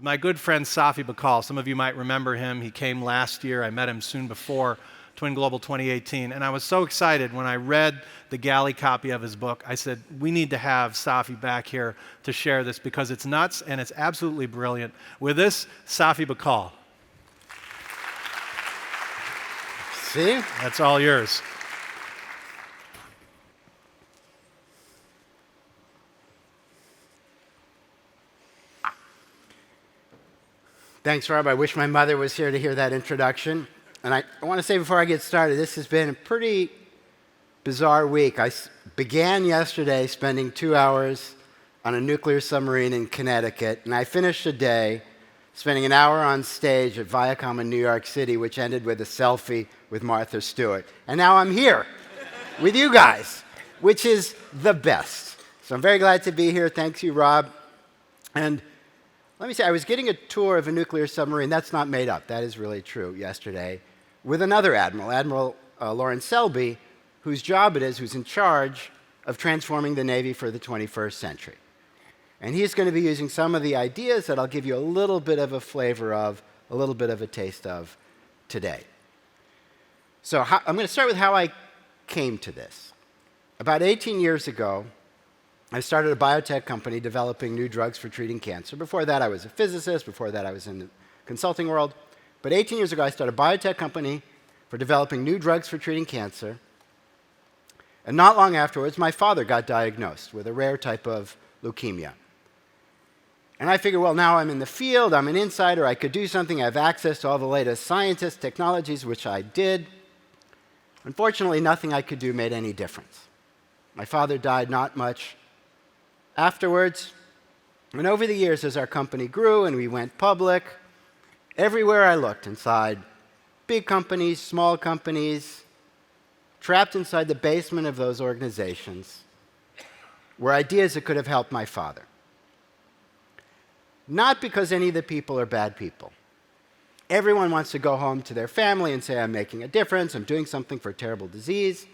My good friend Safi Bahcall, some of you might remember him. He came last year. I met him soon before Twin Global 2018. And I was so excited when I read the galley copy of his book. I said, we need to have Safi back here to share this because it's nuts and it's absolutely brilliant. With this, Safi Bahcall. See? That's all yours. Thanks, Rob. I wish my mother was here to hear that introduction. And I want to say before I get started, this has been a pretty bizarre week. I began yesterday spending 2 hours on a nuclear submarine in Connecticut, and I finished the day spending an hour on stage at Viacom in New York City, which ended with a selfie with Martha Stewart. And now I'm here with you guys, which is the best. So I'm very glad to be here. Thanks you, Rob. And let me say, I was getting a tour of a nuclear submarine. That's not made up. That is really true yesterday with another admiral, Admiral Lawrence Selby, whose job it is, who's in charge of transforming the Navy for the 21st century. And he's going to be using some of the ideas that I'll give you a little bit of a flavor of, a little bit of a taste of today. So I'm going to start with how I came to this. About 18 years ago, I started a biotech company developing new drugs for treating cancer. Before that, I was a physicist. Before that, I was in the consulting world. But 18 years ago, I started a biotech company for developing new drugs for treating cancer. And not long afterwards, my father got diagnosed with a rare type of leukemia. And I figured, well, now I'm in the field. I'm an insider. I could do something. I have access to all the latest scientists, technologies, which I did. Unfortunately, nothing I could do made any difference. My father died not much afterwards, and over the years as our company grew and we went public, everywhere I looked inside, big companies, small companies, trapped inside the basement of those organizations, were ideas that could have helped my father. Not because any of the people are bad people. Everyone wants to go home to their family and say, I'm making a difference, I'm doing something for a terrible disease,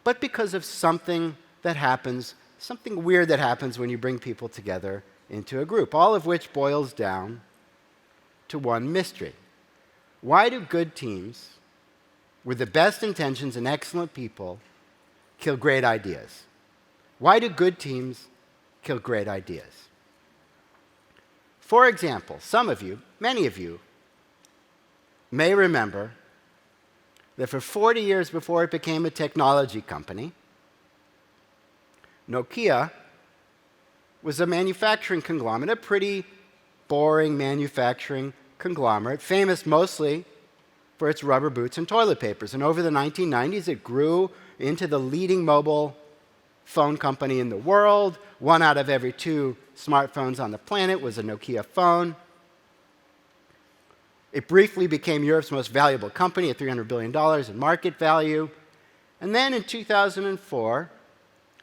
but because of something that happens, something weird that happens when you bring people together into a group, all of which boils down to one mystery. Why do good teams with the best intentions and excellent people kill great ideas? Why do good teams kill great ideas? For example, some of you, many of you, may remember that for 40 years before it became a technology company, Nokia was a manufacturing conglomerate, a pretty boring manufacturing conglomerate, famous mostly for its rubber boots and toilet papers. And over the 1990s, it grew into the leading mobile phone company in the world. 1 out of every 2 smartphones on the planet was a Nokia phone. It briefly became Europe's most valuable company at $300 billion in market value. And then in 2004,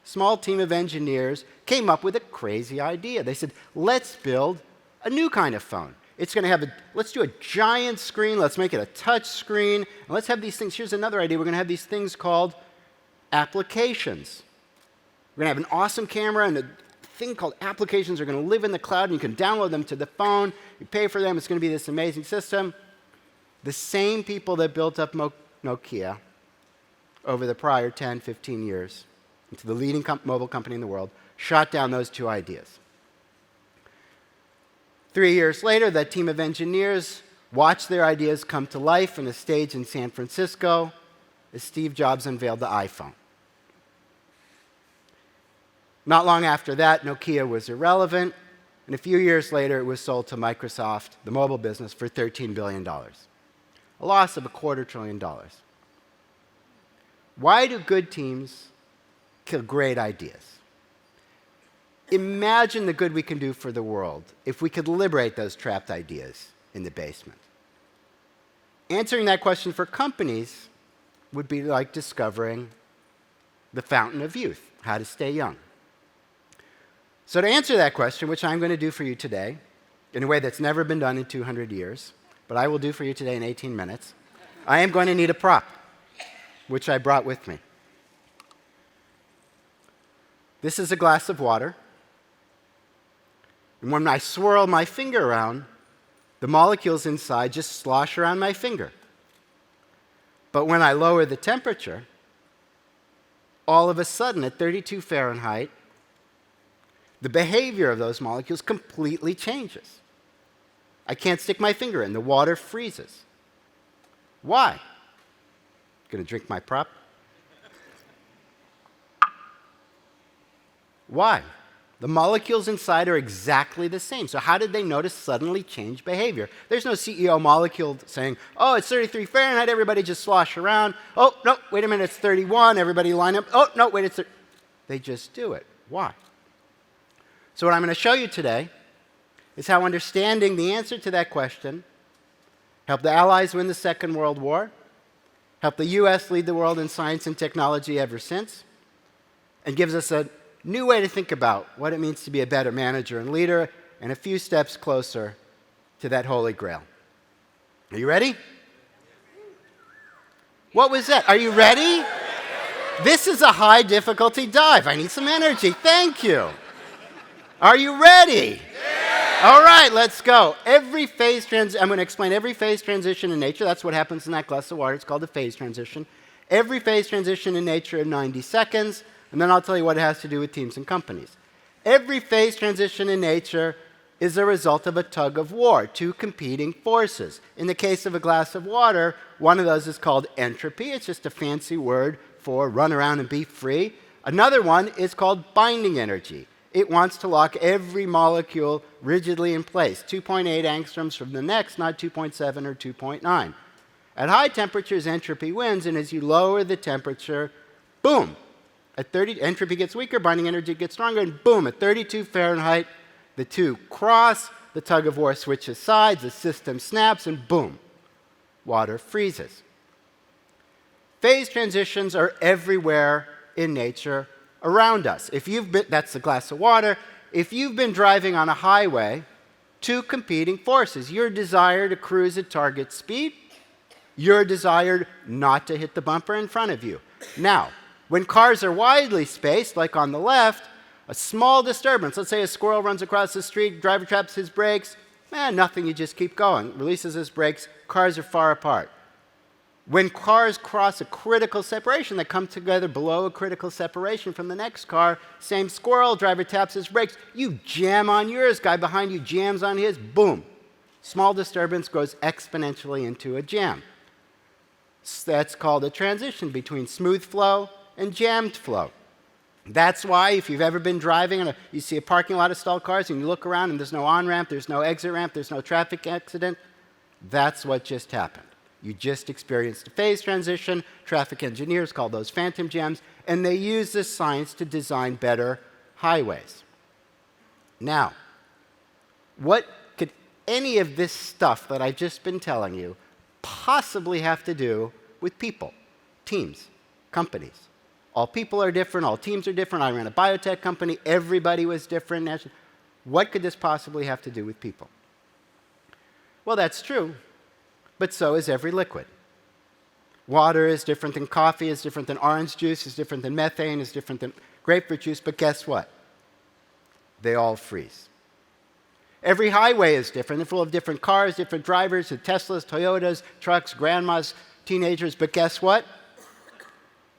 a small team of engineers came up with a crazy idea. They said, let's build a new kind of phone. It's going to have let's do a giant screen, let's make it a touch screen, and let's have these things. Here's another idea. We're going to have these things called applications. We're going to have an awesome camera, and a thing called applications are going to live in the cloud, and you can download them to the phone. You pay for them. It's going to be this amazing system. The same people that built up Nokia over the prior 10, 15 years into the leading mobile company in the world shot down those 2 ideas. 3 years later, that team of engineers watched their ideas come to life on a stage in San Francisco as Steve Jobs unveiled the iPhone. Not long after that, Nokia was irrelevant, and a few years later, it was sold to Microsoft, the mobile business, for $13 billion, a loss of $250 billion. Why do good teams kill great ideas? Imagine the good we can do for the world if we could liberate those trapped ideas in the basement. Answering that question for companies would be like discovering the fountain of youth, how to stay young. So to answer that question, which I'm going to do for you today, in a way that's never been done in 200 years, but I will do for you today in 18 minutes, I am going to need a prop, which I brought with me. This is a glass of water. And when I swirl my finger around, the molecules inside just slosh around my finger. But when I lower the temperature, all of a sudden at 32 Fahrenheit, the behavior of those molecules completely changes. I can't stick my finger in. The water freezes. Why? Gonna drink my prop? Why? The molecules inside are exactly the same. So how did they notice suddenly change behavior? There's no CEO molecule saying, oh, it's 33 Fahrenheit, everybody just slosh around. Oh, no, wait a minute, it's 31, everybody line up. Oh, no, wait, it's... They just do it. Why? So what I'm going to show you today is how understanding the answer to that question helped the Allies win the Second World War, helped the US lead the world in science and technology ever since, and gives us a new way to think about what it means to be a better manager and leader, and a few steps closer to that holy grail. Are you ready? What was that? Are you ready? This is a high difficulty dive. I need some energy. Thank you. Are you ready? All right, let's go. I'm going to explain every phase transition in nature. That's what happens in that glass of water. It's called a phase transition. Every phase transition in nature in 90 seconds. And then I'll tell you what it has to do with teams and companies. Every phase transition in nature is a result of a tug of war, two competing forces. In the case of a glass of water, one of those is called entropy. It's just a fancy word for run around and be free. Another one is called binding energy. It wants to lock every molecule rigidly in place, 2.8 angstroms from the next, not 2.7 or 2.9. At high temperatures, entropy wins, and as you lower the temperature, boom, at 30, entropy gets weaker, binding energy gets stronger, and boom, at 32 Fahrenheit, the two cross, the tug of war switches sides, the system snaps, and boom, water freezes. Phase transitions are everywhere in nature around us. That's the glass of water. If you've been driving on a highway, two competing forces, your desire to cruise at target speed, your desire not to hit the bumper in front of you. Now, when cars are widely spaced, like on the left, a small disturbance, let's say a squirrel runs across the street, driver traps his brakes, nothing, you just keep going. Releases his brakes, cars are far apart. When cars cross a critical separation, they come together below a critical separation from the next car, same squirrel, driver taps his brakes, you jam on yours, guy behind you jams on his, boom. Small disturbance grows exponentially into a jam. So that's called a transition between smooth flow and jammed flow. That's why if you've ever been driving and you see a parking lot of stalled cars and you look around and there's no on-ramp, there's no exit ramp, there's no traffic accident, that's what just happened. You just experienced a phase transition. Traffic engineers call those phantom jams, and they use this science to design better highways. Now, what could any of this stuff that I've just been telling you possibly have to do with people, teams, companies? All people are different, all teams are different. I ran a biotech company, everybody was different. What could this possibly have to do with people? Well, that's true, but so is every liquid. Water is different than coffee, is different than orange juice, is different than methane, is different than grapefruit juice, but guess what? They all freeze. Every highway is different. They're full of different cars, different drivers, Teslas, Toyotas, trucks, grandmas, teenagers, but guess what?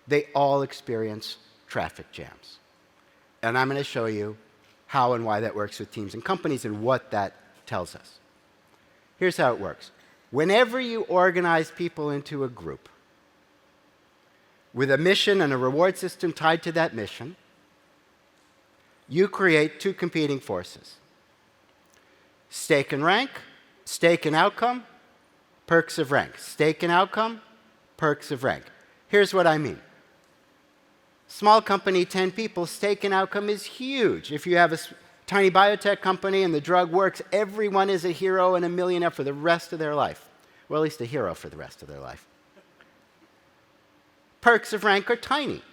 They all experience traffic jams. And I'm going to show you how and why that works with teams and companies and what that tells us. Here's how it works. Whenever you organize people into a group with a mission and a reward system tied to that mission, you create two competing forces. Stake and rank, stake and outcome, perks of rank. Stake and outcome, perks of rank. Here's what I mean. Small company, 10 people, stake and outcome is huge. If you have a tiny biotech company and the drug works, everyone is a hero and a millionaire for the rest of their life. Well, at least a hero for the rest of their life. Perks of rank are tiny.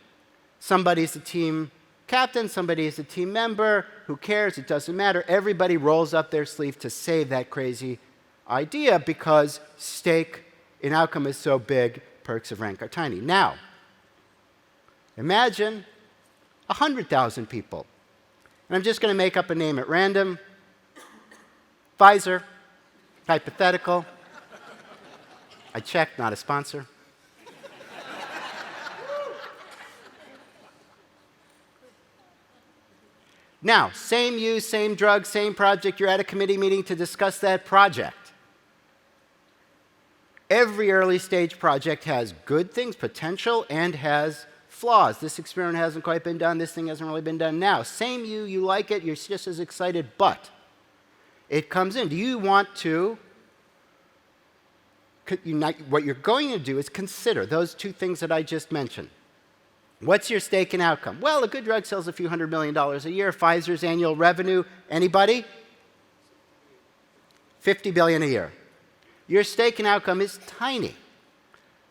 Somebody's a team captain, somebody is a team member, who cares, it doesn't matter. Everybody rolls up their sleeve to save that crazy idea because stake in outcome is so big, perks of rank are tiny. Now, imagine 100,000 people. And I'm just going to make up a name at random. Pfizer, hypothetical. I checked, not a sponsor. Now, same use, same drug, same project. You're at a committee meeting to discuss that project. Every early stage project has good things, potential, and has flaws. This experiment hasn't quite been done. This thing hasn't really been done. Now, same you like it, you're just as excited, but it comes in. Do you want to unite? What you're going to do is consider those two things that I just mentioned. What's your stake and outcome? Well, a good drug sells a few $100 million a year. Pfizer's annual revenue, anybody? $50 billion a year. Your stake and outcome is tiny.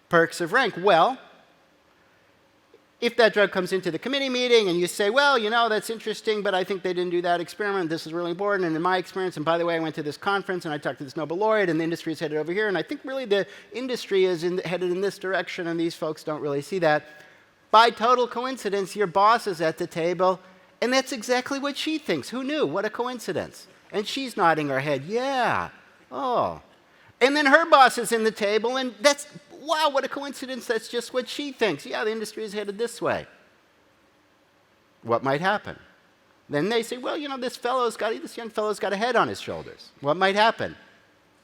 Perks of rank. Well, if that drug comes into the committee meeting and you say, well, you know, that's interesting, but I think they didn't do that experiment. This is really important. And in my experience, and by the way, I went to this conference and I talked to this Nobel laureate and the industry is headed over here. And I think really the industry is headed in this direction and these folks don't really see that. By total coincidence, your boss is at the table and that's exactly what she thinks. Who knew? What a coincidence. And she's nodding her head, yeah, oh. And then her boss is in the table and that's, wow, what a coincidence, that's just what she thinks. Yeah, the industry is headed this way. What might happen? Then they say, well, you know, this young fellow's got a head on his shoulders. What might happen?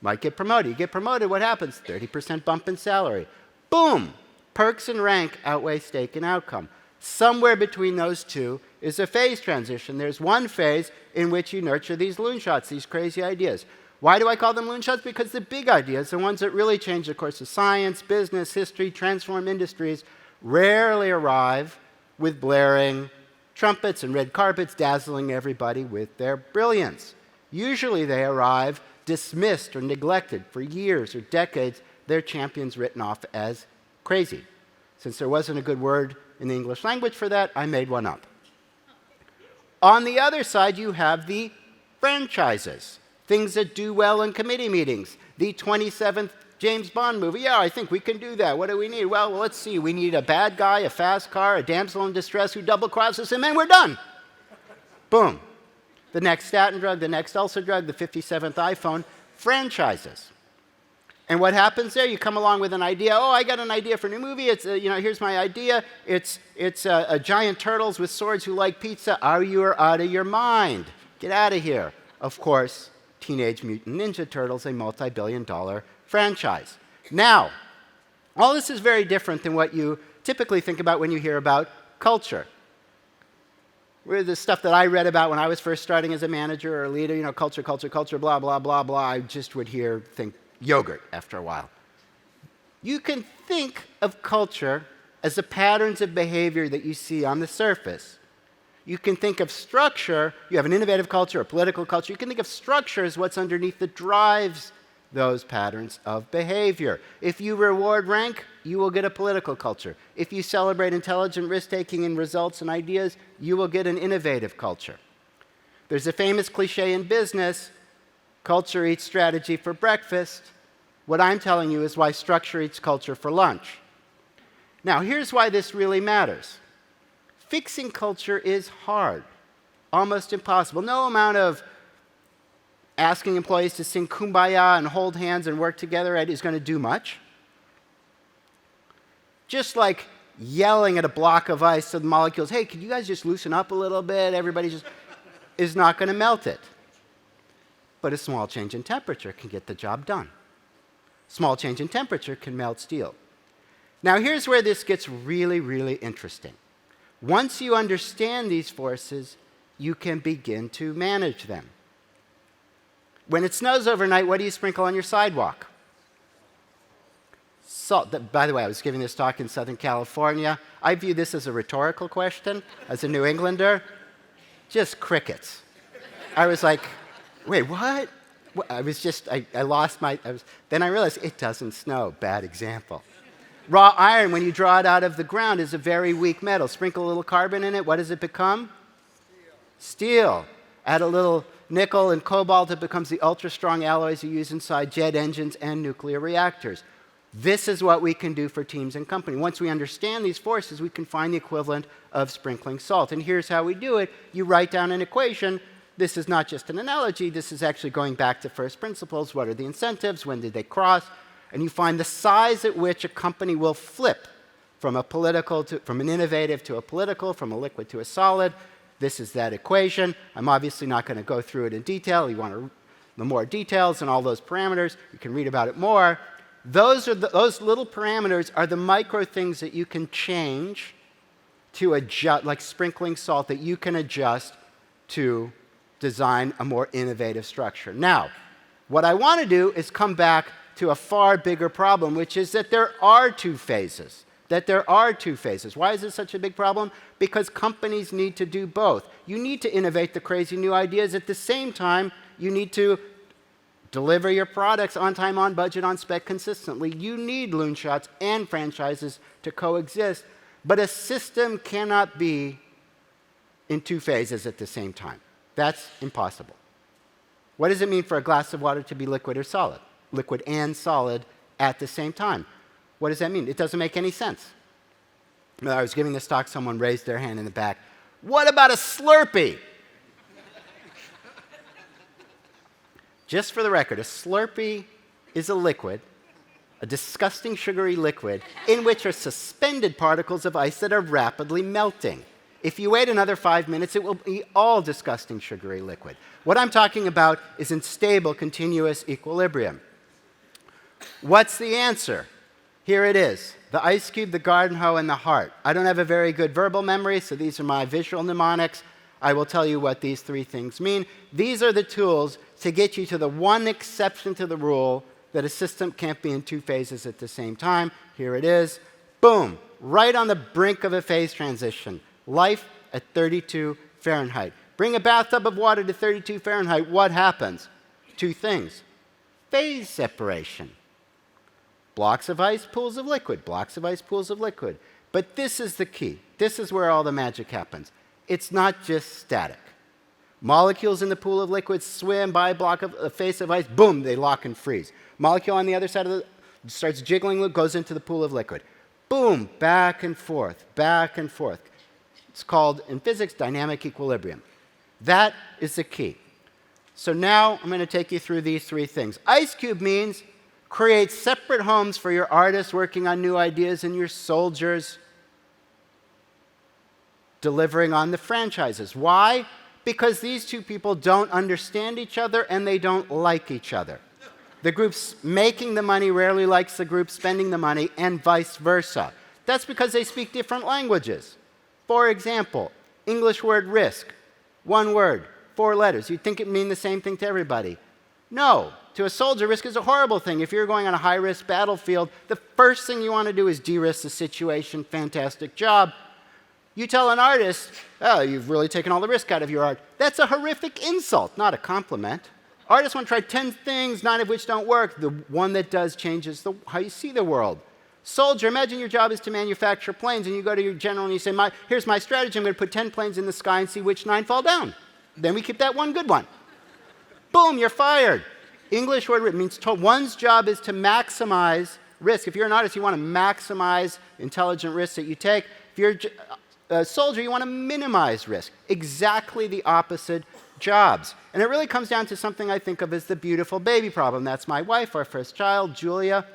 Might get promoted. You get promoted, what happens? 30% bump in salary. Boom! Perks and rank outweigh stake and outcome. Somewhere between those two is a phase transition. There's one phase in which you nurture these loonshots, these crazy ideas. Why do I call them loonshots? Because the big ideas, the ones that really change the course of science, business, history, transform industries, rarely arrive with blaring trumpets and red carpets dazzling everybody with their brilliance. Usually they arrive dismissed or neglected for years or decades, their champions written off as crazy. Since there wasn't a good word in the English language for that, I made one up. On the other side, you have the franchises. Things that do well in committee meetings. The 27th James Bond movie. Yeah, I think we can do that. What do we need? Well, let's see. We need a bad guy, a fast car, a damsel in distress who double-crosses him, and we're done. Boom. The next statin drug, the next ulcer drug, the 57th iPhone. Franchises. And what happens there? You come along with an idea. Oh, I got an idea for a new movie. It's here's my idea. It's giant turtles with swords who like pizza. Are you out of your mind? Get out of here. Of course, Teenage Mutant Ninja Turtles, a multi-billion-dollar franchise. Now, all this is very different than what you typically think about when you hear about culture. The stuff that I read about when I was first starting as a manager or a leader, culture, blah, blah, blah, blah, I just would think yogurt after a while. You can think of culture as the patterns of behavior that you see on the surface. You can think of structure, you have an innovative culture, a political culture, you can think of structure as what's underneath that drives those patterns of behavior. If you reward rank, you will get a political culture. If you celebrate intelligent risk-taking and results and ideas, you will get an innovative culture. There's a famous cliche in business, culture eats strategy for breakfast. What I'm telling you is why structure eats culture for lunch. Now, here's why this really matters. Fixing culture is hard, almost impossible. No amount of asking employees to sing Kumbaya and hold hands and work together is going to do much. Just like yelling at a block of ice to the molecules, hey, could you guys just loosen up a little bit? Everybody just is not going to melt it. But a small change in temperature can get the job done. Small change in temperature can melt steel. Now, here's where this gets really, really interesting. Once you understand these forces, you can begin to manage them. When it snows overnight, what do you sprinkle on your sidewalk? Salt. By the way, I was giving this talk in Southern California. I view this as a rhetorical question, as a New Englander. Just crickets. I was like, wait, what? I lost my, then I realized it doesn't snow. Bad example. Raw iron, when you draw it out of the ground, is a very weak metal. Sprinkle a little carbon in it, what does it become? Steel. Add a little nickel and cobalt, it becomes the ultra-strong alloys you use inside jet engines and nuclear reactors. This is what we can do for teams and companies. Once we understand these forces, we can find the equivalent of sprinkling salt. And here's how we do it. You write down an equation. this is not just an analogy, this is actually going back to first principles. What are the incentives? When did they cross? And you find the size at which a company will flip from an innovative to a political, from a liquid to a solid. This is that equation. I'm obviously not going to go through it in detail. You want the more details and all those parameters, you can read about it more. Those little parameters are the micro things that you can change to adjust, like sprinkling salt, that you can adjust to design a more innovative structure. Now, what I want to do is come back to a far bigger problem, which is that there are two phases. Why is this such a big problem? Because companies need to do both. You need to innovate the crazy new ideas. At the same time, you need to deliver your products on time, on budget, on spec consistently. You need Loonshots and franchises to coexist. But a system cannot be in two phases at the same time. That's impossible. What does it mean for a glass of water to be liquid or solid? Liquid and solid at the same time. What does that mean? It doesn't make any sense. When I was giving this talk, someone raised their hand in the back. What about a Slurpee? Just for the record, a Slurpee is a liquid, a disgusting sugary liquid, in which are suspended particles of ice that are rapidly melting. If you wait another 5 minutes, it will be all disgusting sugary liquid. What I'm talking about is in stable, continuous equilibrium. What's the answer? Here it is. The ice cube, the garden hoe, and the heart. I don't have a very good verbal memory, so these are my visual mnemonics. I will tell you what these three things mean. These are the tools to get you to the one exception to the rule that a system can't be in two phases at the same time. Here it is. Boom. Right on the brink of a phase transition. Life at 32 Fahrenheit. Bring a bathtub of water to 32 Fahrenheit. What happens? Two things. Phase separation. Blocks of ice, pools of liquid. Blocks of ice, pools of liquid. But this is the key. This is where all the magic happens. It's not just static. Molecules in the pool of liquid swim by a face of ice. Boom, they lock and freeze. Molecule on the other side starts jiggling, goes into the pool of liquid. Boom, back and forth, back and forth. It's called, in physics, dynamic equilibrium. That is the key. So now I'm going to take you through these three things. Ice cube means create separate homes for your artists working on new ideas and your soldiers delivering on the franchises. Why? Because these two people don't understand each other and they don't like each other. The group making the money rarely likes the group spending the money, and vice versa. That's because they speak different languages. For example, English word risk. One word, 4 letters. You'd think it would mean the same thing to everybody. No. To a soldier, risk is a horrible thing. If you're going on a high-risk battlefield, the first thing you want to do is de-risk the situation. Fantastic job. You tell an artist, oh, you've really taken all the risk out of your art. That's a horrific insult, not a compliment. Artists want to try 10 things, 9 of which don't work. The one that does changes how you see the world. Soldier, imagine your job is to manufacture planes, and you go to your general and you say, here's my strategy. I'm going to put 10 planes in the sky and see which 9 fall down. Then we keep that one good one. Boom, you're fired. English word means one's job is to maximize risk. If you're an artist, you want to maximize intelligent risks that you take. If you're a soldier, you want to minimize risk. Exactly the opposite jobs. And it really comes down to something I think of as the beautiful baby problem. That's my wife, our first child, Julia.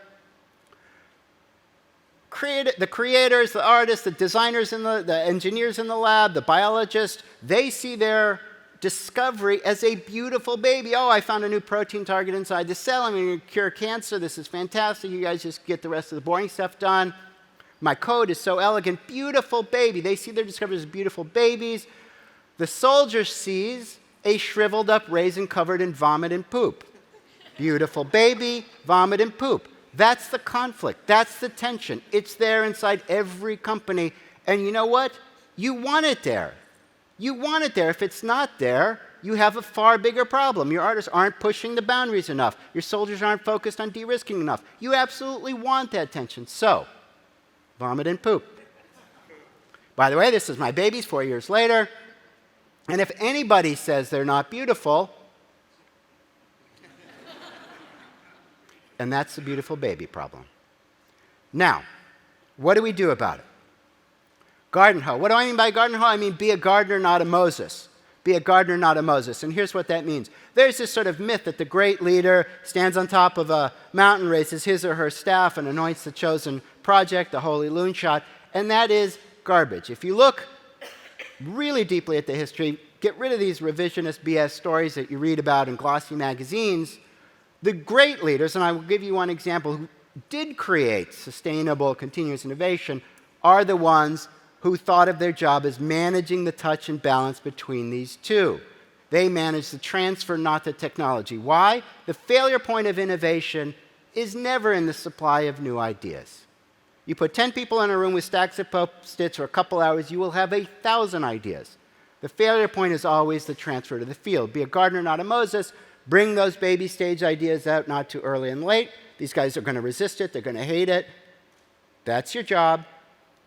The creators, the artists, the designers, the engineers in the lab, the biologists, they see their discovery as a beautiful baby. Oh, I found a new protein target inside the cell. I'm going to cure cancer. This is fantastic. You guys just get the rest of the boring stuff done. My code is so elegant. Beautiful baby. They see their discoveries as beautiful babies. The soldier sees a shriveled up raisin covered in vomit and poop. Beautiful baby, vomit and poop. That's the conflict. That's the tension. It's there inside every company. And you know what? You want it there. You want it there. If it's not there, you have a far bigger problem. Your artists aren't pushing the boundaries enough. Your soldiers aren't focused on de-risking enough. You absolutely want that tension. So, vomit and poop. By the way, this is my babies 4 years later. And if anybody says they're not beautiful, and that's the beautiful baby problem. Now, what do we do about it? Garden hoe. What do I mean by garden hoe? I mean be a gardener, not a Moses. Be a gardener, not a Moses. And here's what that means. There's this sort of myth that the great leader stands on top of a mountain, raises his or her staff, and anoints the chosen project, the holy loonshot, and that is garbage. If you look really deeply at the history, get rid of these revisionist BS stories that you read about in glossy magazines, the great leaders, and I will give you one example, who did create sustainable, continuous innovation, are the ones who thought of their job as managing the touch and balance between these two. They managed the transfer, not the technology. Why? The failure point of innovation is never in the supply of new ideas. You put 10 people in a room with stacks of Post-its for a couple hours, you will have 1,000 ideas. The failure point is always the transfer to the field. Be a gardener, not a Moses. Bring those baby stage ideas out, not too early and late. These guys are going to resist it. They're going to hate it. That's your job.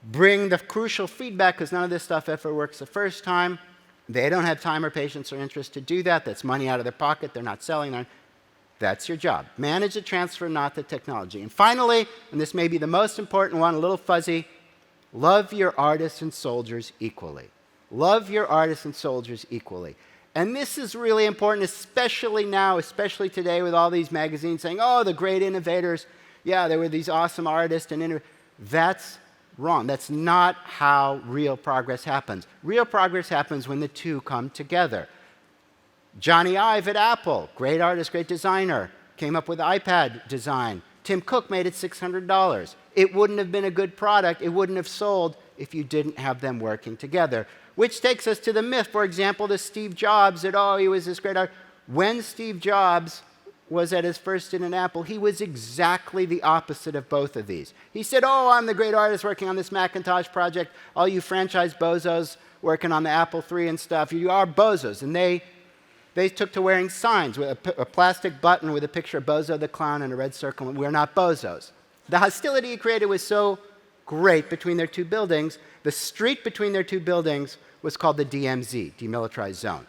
Bring the crucial feedback, because none of this stuff ever works the first time. They don't have time or patience or interest to do that. That's money out of their pocket. They're not selling it. That's your job. Manage the transfer, not the technology. And finally, and this may be the most important one, a little fuzzy, love your artists and soldiers equally. Love your artists and soldiers equally. And this is really important, especially now, especially today with all these magazines saying, oh, the great innovators, yeah, there were these awesome artists and That's wrong. That's not how real progress happens. Real progress happens when the two come together. Johnny Ive at Apple, great artist, great designer, came up with iPad design. Tim Cook made it $600. It wouldn't have been a good product. It wouldn't have sold if you didn't have them working together. Which takes us to the myth, for example, to Steve Jobs, that, oh, he was this great artist. When Steve Jobs was at his first stint at Apple, he was exactly the opposite of both of these. He said, oh, I'm the great artist working on this Macintosh project. All you franchise bozos working on the Apple III and stuff, you are bozos. And they took to wearing signs with a plastic button with a picture of Bozo the Clown and a red circle, and we're not bozos. The hostility he created was so great between their two buildings. The street between their two buildings was called the DMZ, Demilitarized Zone.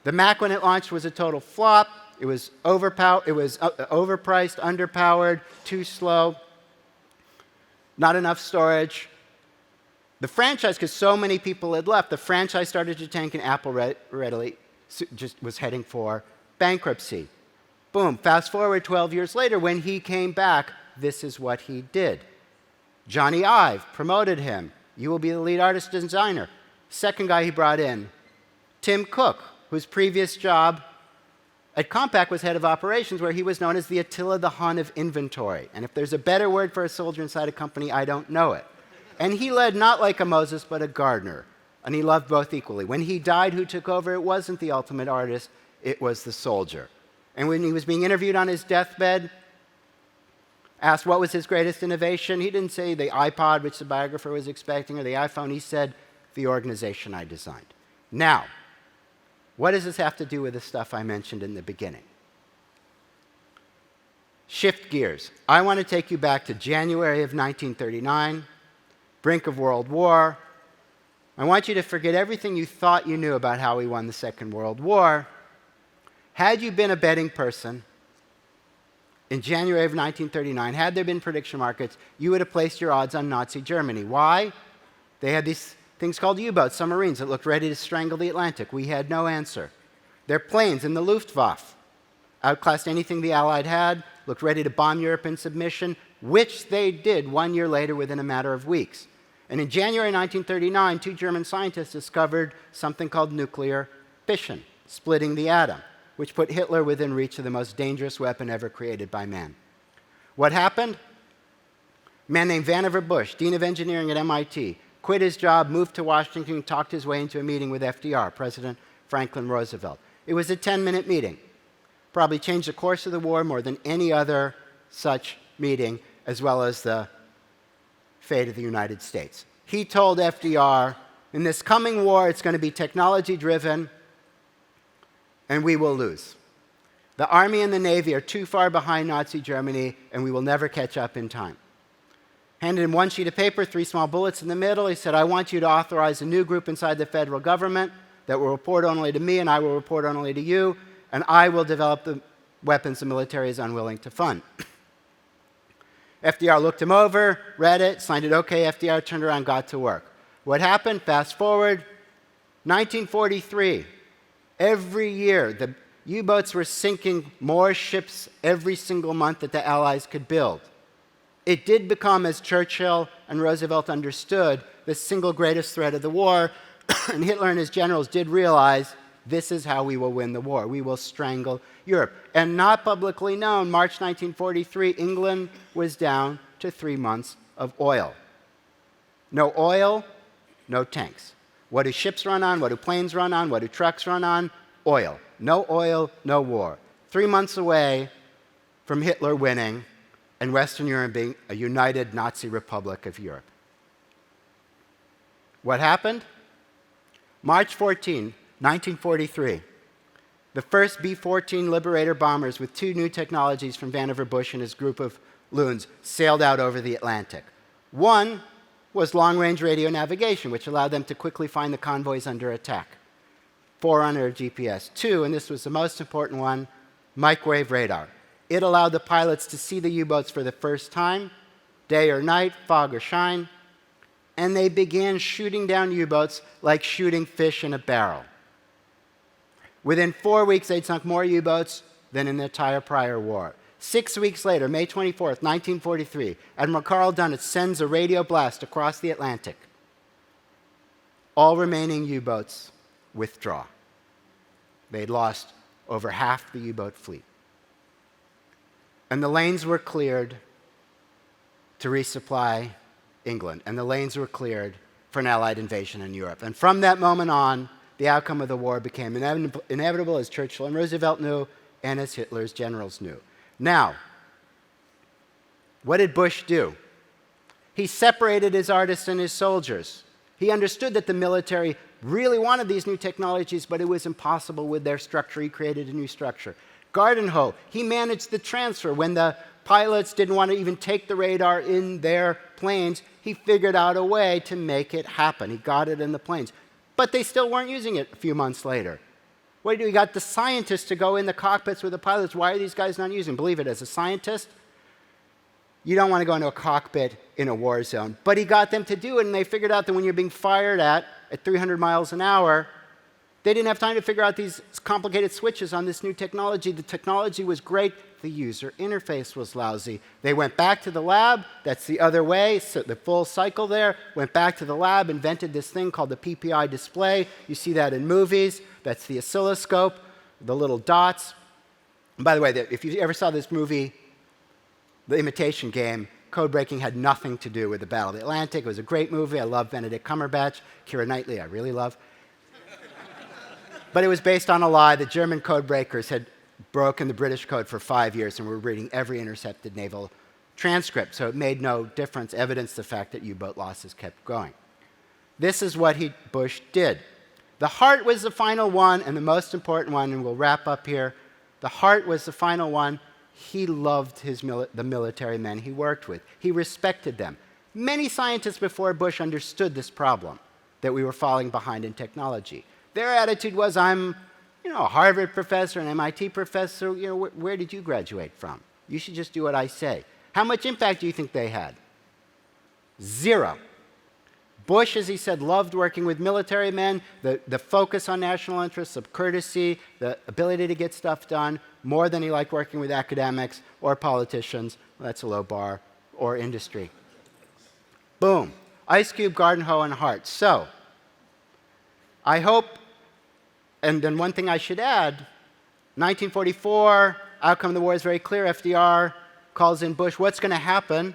The Mac, when it launched, was a total flop. It was overpriced, underpowered, too slow, not enough storage. The franchise, because so many people had left, the franchise started to tank, and Apple readily just was heading for bankruptcy. Boom, fast forward 12 years later, when he came back, this is what he did. Johnny Ive promoted him. You will be the lead artist and designer. Second guy he brought in, Tim Cook, whose previous job at Compaq was head of operations, where he was known as the Attila the Hun of inventory. And if there's a better word for a soldier inside a company, I don't know it. And he led not like a Moses, but a gardener. And he loved both equally. When he died, who took over? It wasn't the ultimate artist, it was the soldier. And when he was being interviewed on his deathbed, asked what was his greatest innovation, he didn't say the iPod, which the biographer was expecting, or the iPhone. He said, the organization I designed. Now, what does this have to do with the stuff I mentioned in the beginning? Shift gears. I want to take you back to January of 1939, brink of World War. I want you to forget everything you thought you knew about how we won the Second World War. Had you been a betting person in January of 1939, had there been prediction markets, you would have placed your odds on Nazi Germany. Why? They had these things called U-boats, submarines, that looked ready to strangle the Atlantic. We had no answer. Their planes in the Luftwaffe outclassed anything the Allied had, looked ready to bomb Europe in submission, which they did 1 year later within a matter of weeks. And in January 1939, 2 German scientists discovered something called nuclear fission, splitting the atom, which put Hitler within reach of the most dangerous weapon ever created by man. What happened? A man named Vannevar Bush, Dean of Engineering at MIT, quit his job, moved to Washington, talked his way into a meeting with FDR, President Franklin Roosevelt. It was a 10-minute meeting. Probably changed the course of the war more than any other such meeting, as well as the fate of the United States. He told FDR, in this coming war, it's going to be technology-driven, and we will lose. The Army and the Navy are too far behind Nazi Germany, and we will never catch up in time. Handed him one sheet of paper, 3 small bullets in the middle. He said, I want you to authorize a new group inside the federal government that will report only to me, and I will report only to you, and I will develop the weapons the military is unwilling to fund. FDR looked him over, read it, signed it okay. FDR turned around, got to work. What happened? Fast forward, 1943, Every year, the U-boats were sinking more ships every single month that the Allies could build. It did become, as Churchill and Roosevelt understood, the single greatest threat of the war, and Hitler and his generals did realize this is how we will win the war. We will strangle Europe. And not publicly known, March 1943, England was down to 3 months of oil. No oil, no tanks. What do ships run on? What do planes run on? What do trucks run on? Oil. No oil, no war. 3 months away from Hitler winning and Western Europe being a united Nazi Republic of Europe. What happened? March 14, 1943. The first B-14 Liberator bombers with 2 new technologies from Vannevar Bush and his group of loons sailed out over the Atlantic. One was long-range radio navigation, which allowed them to quickly find the convoys under attack. Forerunner of GPS. 2, and this was the most important one, microwave radar. It allowed the pilots to see the U-boats for the first time, day or night, fog or shine, and they began shooting down U-boats like shooting fish in a barrel. Within 4 weeks, they'd sunk more U-boats than in the entire prior war. 6 weeks later, May 24th, 1943, Admiral Carl Dönitz sends a radio blast across the Atlantic. All remaining U-boats withdraw. They'd lost over half the U-boat fleet. And the lanes were cleared to resupply England, and the lanes were cleared for an Allied invasion in Europe. And from that moment on, the outcome of the war became inevitable, as Churchill and Roosevelt knew, and as Hitler's generals knew. Now, what did Bush do? He separated his artists and his soldiers. He understood that the military really wanted these new technologies, but it was impossible with their structure. He created a new structure. Gardenhoe, he managed the transfer. When the pilots didn't want to even take the radar in their planes, he figured out a way to make it happen. He got it in the planes. But they still weren't using it a few months later. What do you do? He got the scientists to go in the cockpits with the pilots. Why are these guys not using? Believe it, as a scientist, you don't want to go into a cockpit in a war zone. But he got them to do it, and they figured out that when you're being fired at 300 miles an hour, they didn't have time to figure out these complicated switches on this new technology. The technology was great. The user interface was lousy. They went back to the lab. That's the other way, so the full cycle there. Went back to the lab, invented this thing called the PPI display. You see that in movies. That's the oscilloscope, the little dots. And by the way, if you ever saw this movie, The Imitation Game, code breaking had nothing to do with the Battle of the Atlantic. It was a great movie. I love Benedict Cumberbatch. Keira Knightley, I really love. But it was based on a lie. The German code breakers had broken the British code for 5 years and were reading every intercepted naval transcript. So it made no difference, evidenced the fact that U-boat losses kept going. This is what Bush did. The heart was the final one and the most important one, and we'll wrap up here. The heart was the final one. He loved the military men he worked with. He respected them. Many scientists before Bush understood this problem, that we were falling behind in technology. Their attitude was, I'm a Harvard professor, an MIT professor. Where did you graduate from? You should just do what I say. How much impact do you think they had? 0. Bush, as he said, loved working with military men, the focus on national interests, of courtesy, the ability to get stuff done, more than he liked working with academics or politicians. Well, that's a low bar, or industry. Boom. Ice Cube, Gardenhoe, and Hart. So, I hope, and then one thing I should add, 1944, outcome of the war is very clear. FDR calls in Bush. What's going to happen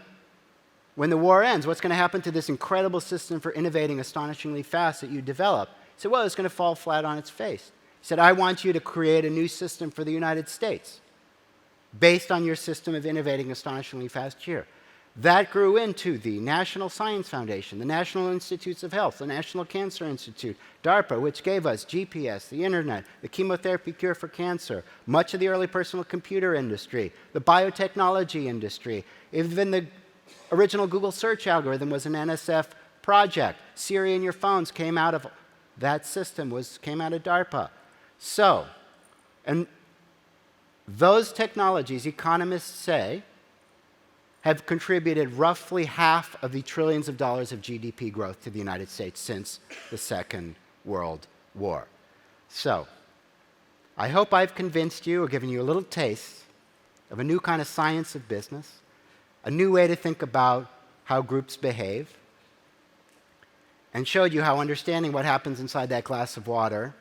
when the war ends? What's going to happen to this incredible system for innovating astonishingly fast that you develop? He said, well, it's going to fall flat on its face. He said, I want you to create a new system for the United States based on your system of innovating astonishingly fast here. That grew into the National Science Foundation, the National Institutes of Health, the National Cancer Institute, DARPA, which gave us GPS, the internet, the chemotherapy cure for cancer, much of the early personal computer industry, the biotechnology industry, even the original Google search algorithm was an NSF project. Siri in your phones came out of that system, came out of DARPA. So, and those technologies, economists say, have contributed roughly half of the trillions of dollars of GDP growth to the United States since the Second World War. So, I hope I've convinced you or given you a little taste of a new kind of science of business, a new way to think about how groups behave, and showed you how understanding what happens inside that glass of water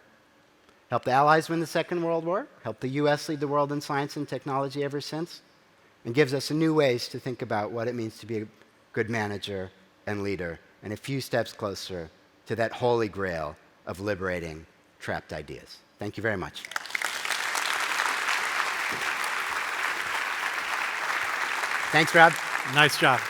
helped the Allies win the Second World War, helped the US lead the world in science and technology ever since, and gives us new ways to think about what it means to be a good manager and leader, and a few steps closer to that holy grail of liberating trapped ideas. Thank you very much. Thanks, Rob. Nice job.